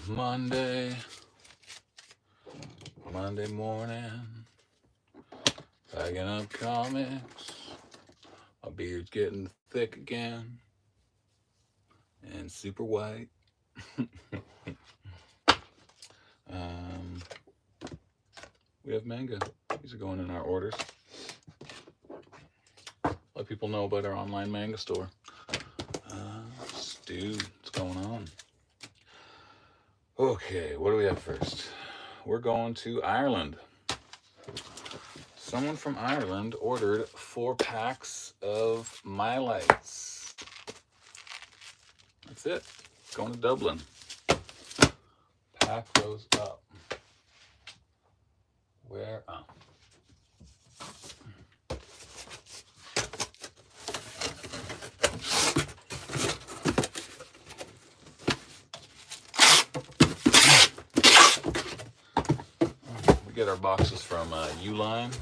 Monday morning, bagging up comics. My beard's getting thick again and super white. We have manga. These are going in our orders. Let people know about our online manga store. Stu, what's going on? Okay, what do we have first? We're going to Ireland. Someone from Ireland ordered 4 packs of My Lights. That's it. Going to Dublin. Pack those up. Where? Oh. We get our boxes from Uline,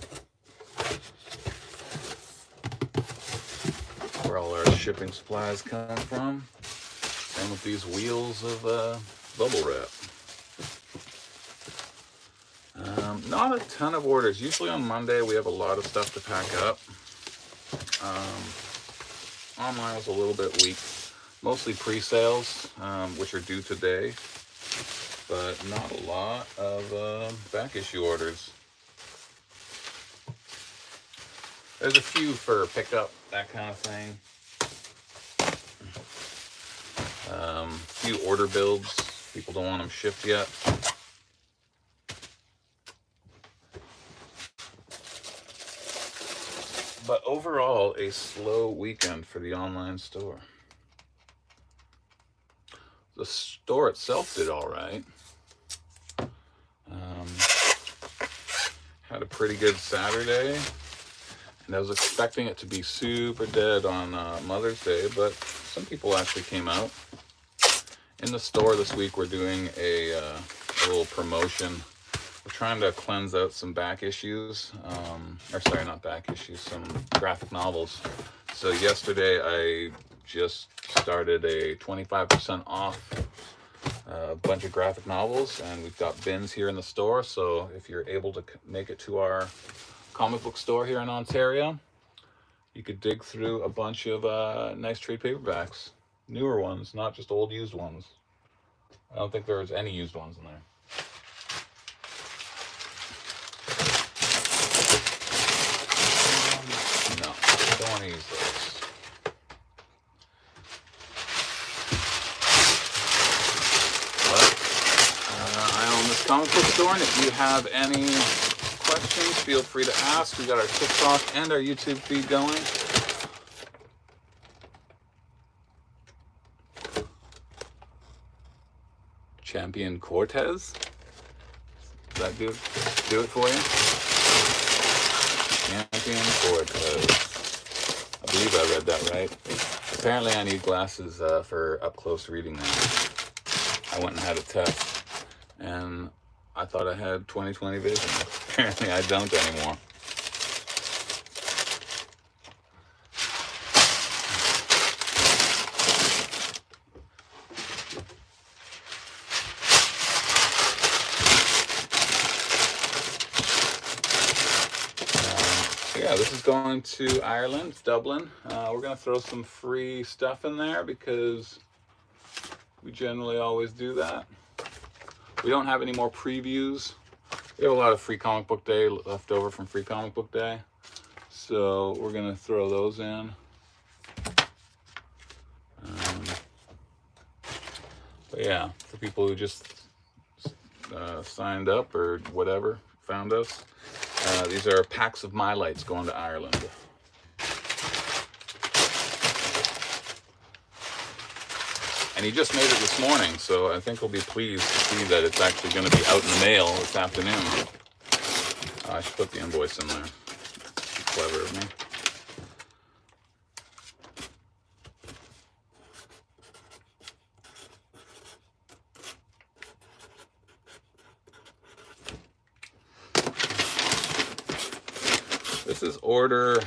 where all our shipping supplies come from. Same with these wheels of bubble wrap. Not a ton of orders. Usually on Monday we have a lot of stuff to pack up. Online was a little bit weak. Mostly pre-sales, which are due today, but not a lot of back issue orders. There's a few for pickup, that kind of thing. Few order builds. People don't want them shipped yet. But overall, a slow weekend for the online store. The store itself did all right. Had a pretty good Saturday, and I was expecting it to be super dead on Mother's Day, but some people actually came out. In the store this week, we're doing a little promotion. We're trying to cleanse out some back issues, not back issues, some graphic novels. So yesterday I just started a 25% off a bunch of graphic novels, and we've got bins here in the store. So if you're able to make it to our comic book store here in Ontario, you could dig through a bunch of nice trade paperbacks. Newer ones, not just old used ones. I don't think there's any used ones in there. No, don't want to use those. But I own this comic book store, and if you have any questions, feel free to ask. We got our TikTok and our YouTube feed going. Champion Cortez. Does that do it for you? Champion Cortez. I believe I read that right. Apparently I need glasses for up close reading now. I went and had a test, and I thought I had 20/20 vision. Apparently I don't anymore. Yeah, this is going to Ireland, it's Dublin. We're going to throw some free stuff in there because we generally always do that. We don't have any more previews. We have a lot of Free Comic Book Day left over from Free Comic Book Day. So we're going to throw those in. But yeah, for people who just signed up or whatever, found us, these are packs of My Lights going to Ireland. And he just made it this morning, so I think he'll be pleased to see that it's actually going to be out in the mail this afternoon. I should put the invoice in there. Clever of me. This is order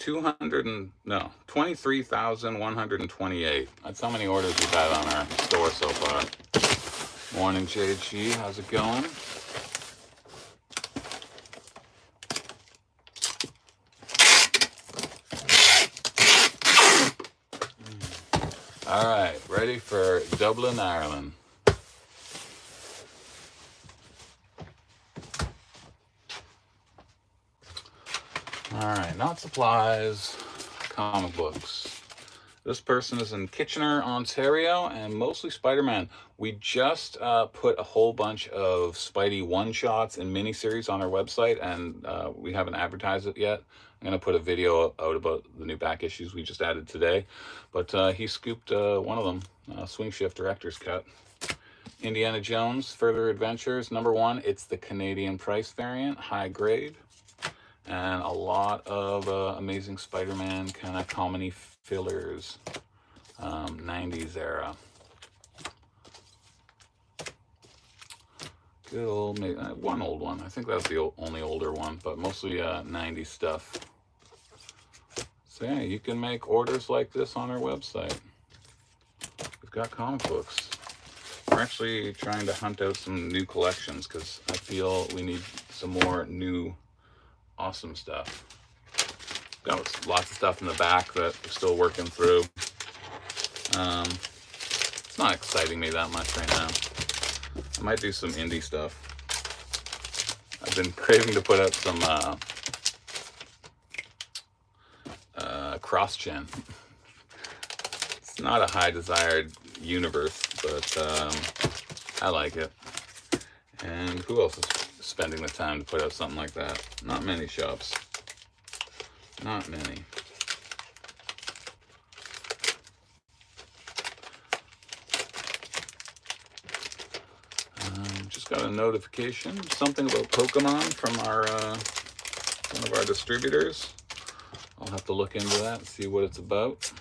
23,128. That's how many orders we've had on our store so far. Morning, JG. How's it going? All right, ready for Dublin, Ireland. All right, not supplies, comic books. This person is in Kitchener, Ontario, and mostly Spider-Man. We just put a whole bunch of Spidey one-shots and miniseries on our website, and we haven't advertised it yet. I'm going to put a video out about the new back issues we just added today. But he scooped one of them, Swing Shift Director's Cut. Indiana Jones, Further Adventures, #1. It's the Canadian price variant, high grade. And a lot of Amazing Spider-Man kind of comedy fillers, 90s era. Good old, one old one. I think that's the only older one, but mostly 90s stuff. So yeah, you can make orders like this on our website. We've got comic books. We're actually trying to hunt out some new collections because I feel we need some more new awesome stuff. Got lots of stuff in the back that we're still working through. It's not exciting me that much right now. I might do some indie stuff. I've been craving to put out some cross-gen. It's not a high desired universe, but I like it. And who else is spending the time to put out something like that? Not many shops. Not many. Just got a notification, something about Pokemon from our one of our distributors. I'll have to look into that and see what it's about.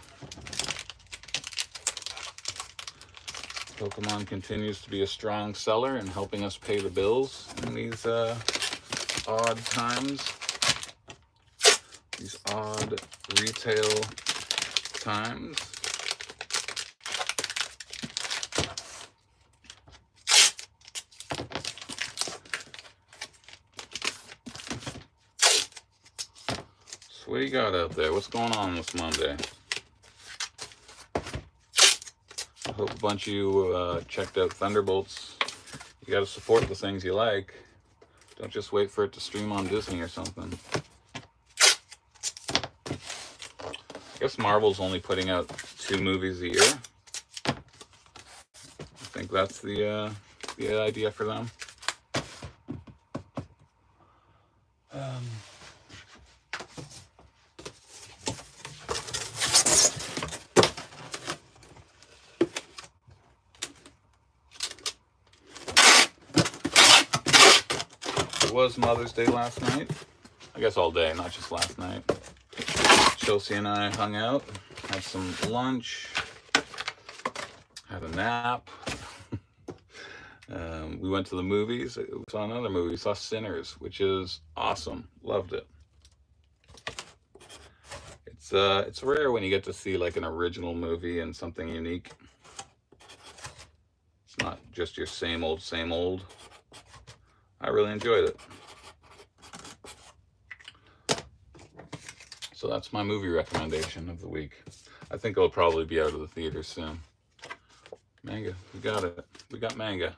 Pokemon continues to be a strong seller and helping us pay the bills in these odd times. These odd retail times. So what do you got out there? What's going on this Monday? I hope a bunch of you checked out Thunderbolts. You got to support the things you like. Don't just wait for it to stream on Disney or something. I guess Marvel's only putting out 2 movies a year. I think that's the idea for them. It was Mother's Day last night. I guess all day, not just last night. Chelsea and I hung out, had some lunch, had a nap. We went to the movies. We saw another movie. We saw Sinners, which is awesome. Loved it. It's rare when you get to see like an original movie and something unique. It's not just your same old, same old. I really enjoyed it. So that's my movie recommendation of the week. I think it'll probably be out of the theater soon. Manga, we got it. We got manga.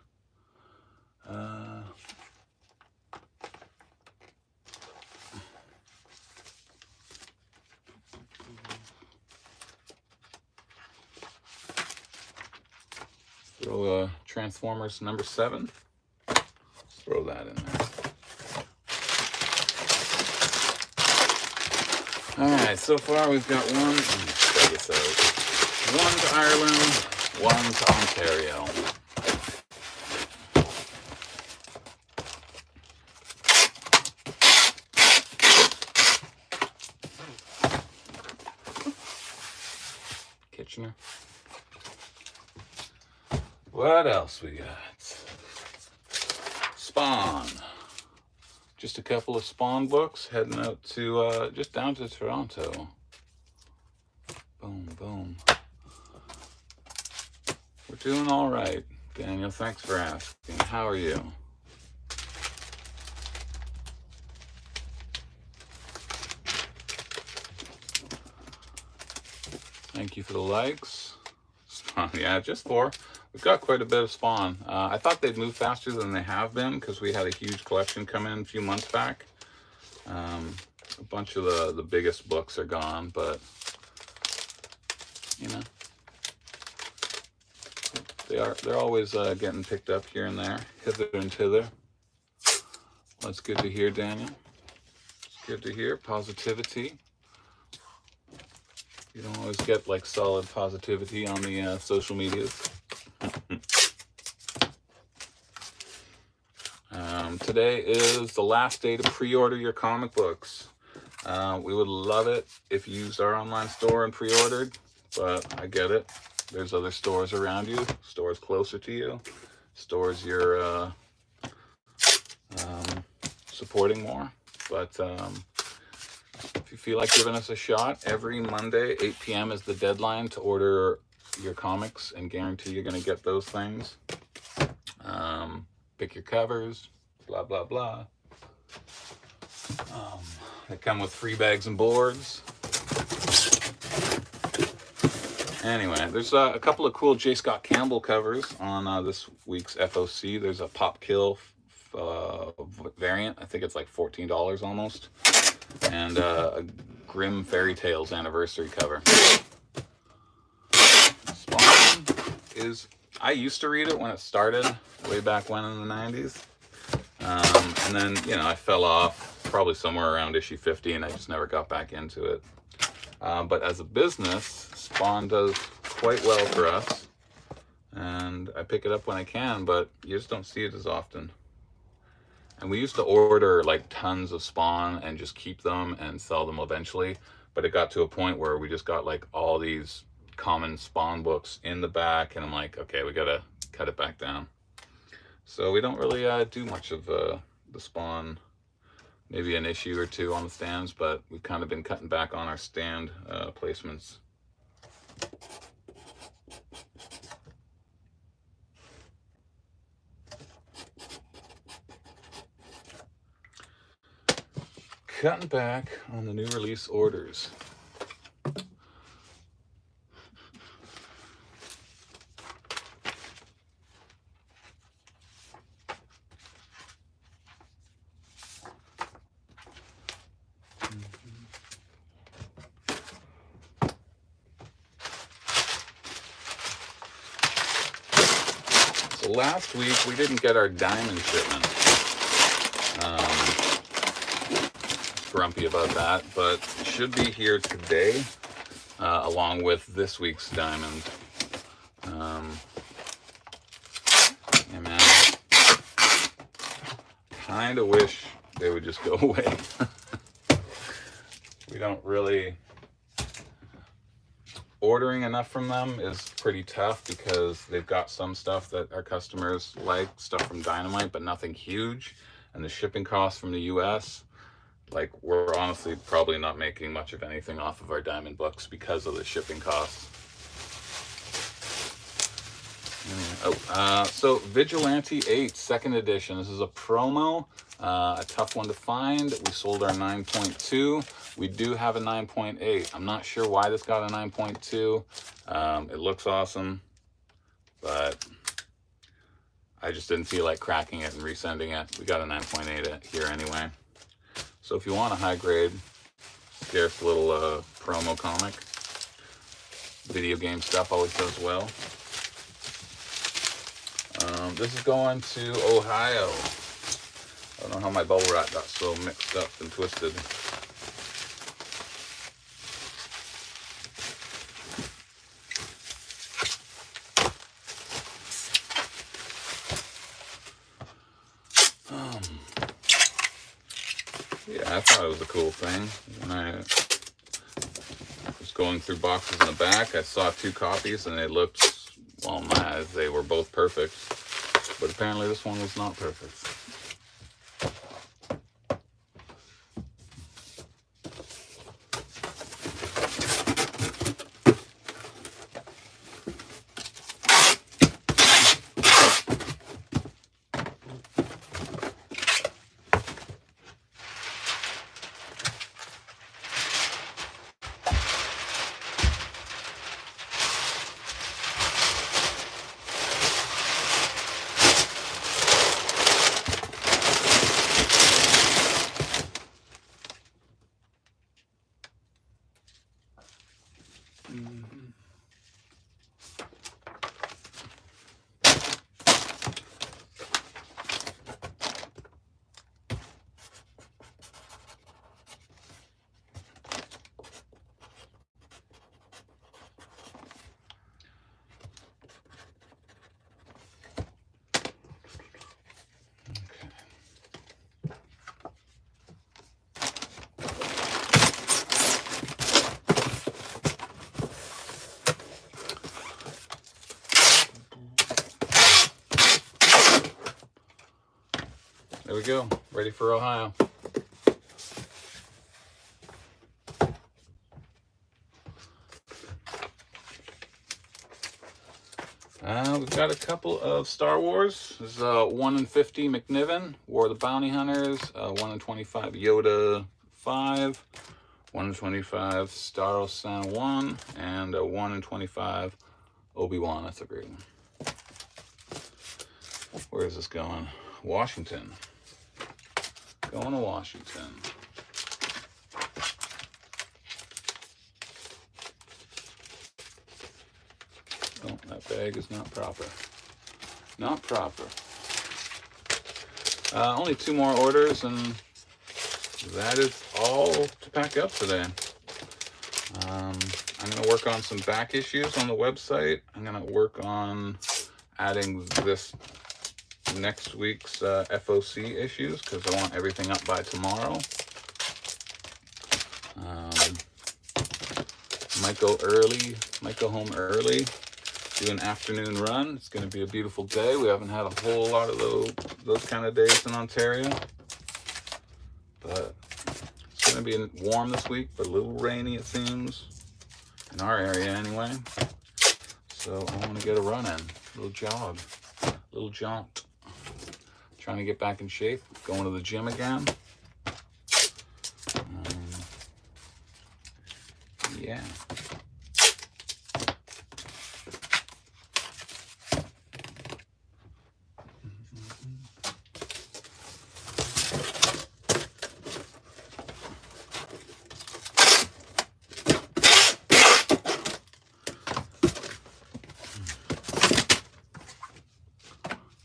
Throw Transformers #7. Throw that in there. Alright, so far we've got one. Spread this out. 1 to Ireland, 1 to Ontario. Kitchener. What else we got? Spawn. Just a couple of Spawn books, heading out to, just down to Toronto. Boom, boom. We're doing all right, Daniel. Thanks for asking. How are you? Thank you for the likes. Spawn, yeah, just 4. We've got quite a bit of Spawn. I thought they'd move faster than they have been because we had a huge collection come in a few months back. A bunch of the biggest books are gone, but you know, they're always getting picked up here and there, hither and thither. That's good to hear, Daniel. It's good to hear. Positivity. You don't always get like solid positivity on the social medias. Today is the last day to pre-order your comic books. We would love it if you used our online store and pre-ordered, but I get it. There's other stores around you, stores closer to you, stores you're supporting more. But if you feel like giving us a shot, every Monday, 8 p.m. is the deadline to order your comics and guarantee you're going to get those things. Pick your covers, blah, blah, blah. They come with free bags and boards. Anyway, there's a couple of cool J. Scott Campbell covers on this week's FOC. There's a Pop Kill variant. I think it's like $14 almost. And a Grimm Fairy Tales anniversary cover. Spawn is... I used to read it when it started, way back when in the 90s. And then, you know, I fell off probably somewhere around issue 50 and I just never got back into it. But as a business, Spawn does quite well for us. And I pick it up when I can, but you just don't see it as often. And we used to order like tons of Spawn and just keep them and sell them eventually. But it got to a point where we just got like all these common Spawn books in the back. And I'm like, okay, we gotta cut it back down. So we don't really do much of the Spawn, maybe an issue or 2 on the stands, but we've kind of been cutting back on our stand placements. Cutting back on the new release orders. So last week we didn't get our diamond shipment. Grumpy about that, but it should be here today, along with this week's diamond. Yeah, man, kind of wish they would just go away. We don't really... Ordering enough from them is pretty tough because they've got some stuff that our customers like, stuff from Dynamite, but nothing huge. And the shipping costs from the US, like, we're honestly probably not making much of anything off of our diamond books because of the shipping costs. So Vigilante 8 2nd edition. This is a promo, a tough one to find. We sold our 9.2. We do have a 9.8. I'm not sure why this got a 9.2. It looks awesome, but I just didn't feel like cracking it and resending it. We got a 9.8 here anyway. So if you want a high grade, scarce little promo comic, video game stuff always does well. This is going to Ohio. I don't know how my bubble wrap got so mixed up and twisted. Yeah, I thought it was a cool thing. When I was going through boxes in the back, I saw 2 copies and they looked, well, in my eyes, they were both perfect. But apparently this one was not perfect. There we go, ready for Ohio. We've got a couple of Star Wars. This is 1 in 50 McNiven, War of the Bounty Hunters, 1 in 25 Yoda 5, 1 in 25 Star Ocean 1, and 1 in 25 Obi-Wan. That's a great one. Where is this going? Washington. Going to Washington. Oh, that bag is not proper. Not proper. Only 2 more orders, and that is all to pack up today. I'm going to work on some back issues on the website. I'm going to work on adding this next week's FOC issues, because I want everything up by tomorrow. Might go early, might go home early, do an afternoon run. It's going to be a beautiful day. We haven't had a whole lot of those kind of days in Ontario, but it's going to be warm this week, but a little rainy it seems, in our area anyway. So I want to get a run in, a little jog, a little jaunt. Trying to get back in shape, going to the gym again. Yeah.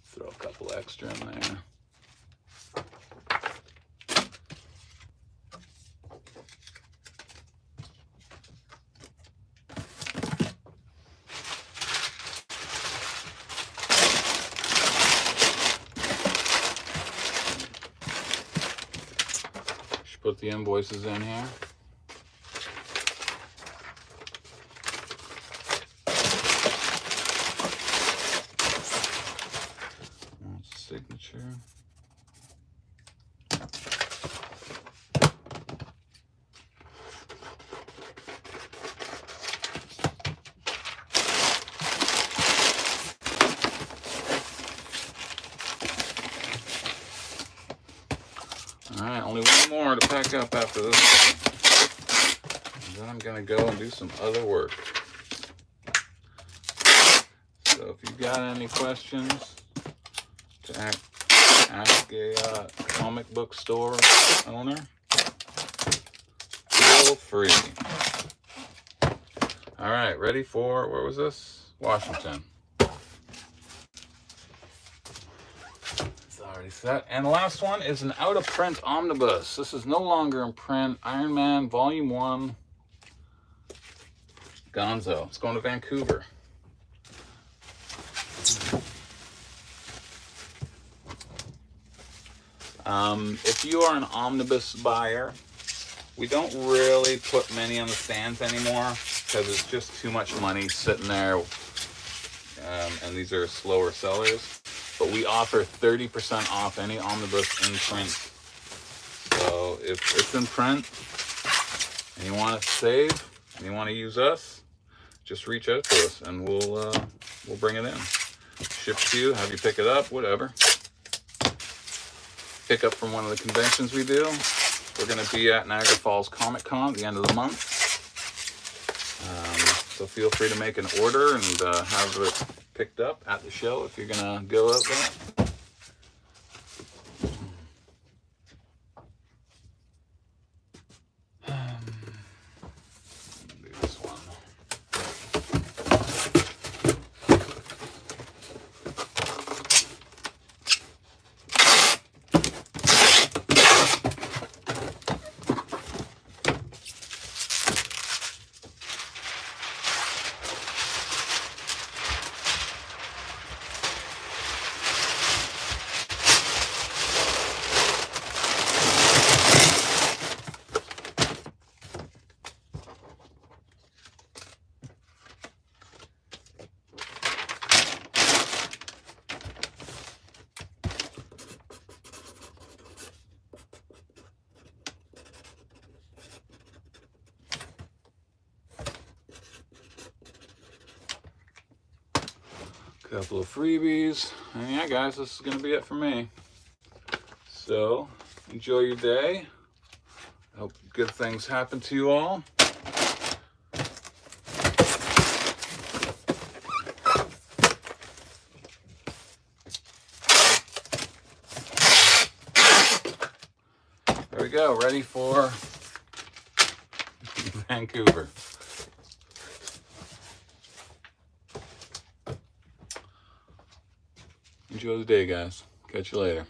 Throw a couple extra in there. Should put the invoices in here. Signature. All right, only one more to pack up after this. And then I'm gonna go and do some other work. So if you've got any questions to ask a comic book store owner, feel free. All right, ready for, where was this? Washington. It's already set. And the last one is an out of print omnibus. This is no longer in print. Iron Man Volume 1. Gonzo. It's going to Vancouver. If you are an omnibus buyer, we don't really put many on the stands anymore because it's just too much money sitting there, and these are slower sellers. But we offer 30% off any omnibus in print. So if it's in print and you want to save and you want to use us, just reach out to us and we'll bring it in. Ship to you, have you pick it up, whatever. Pick up from one of the conventions we do. We're going to be at Niagara Falls Comic Con at the end of the month. So feel free to make an order and have it picked up at the show if you're going to go out there. Do this one. Couple of freebies. And yeah, guys, this is going to be it for me. So, enjoy your day. I hope good things happen to you all. There we go, ready for Vancouver. Enjoy the day, guys. Catch you later.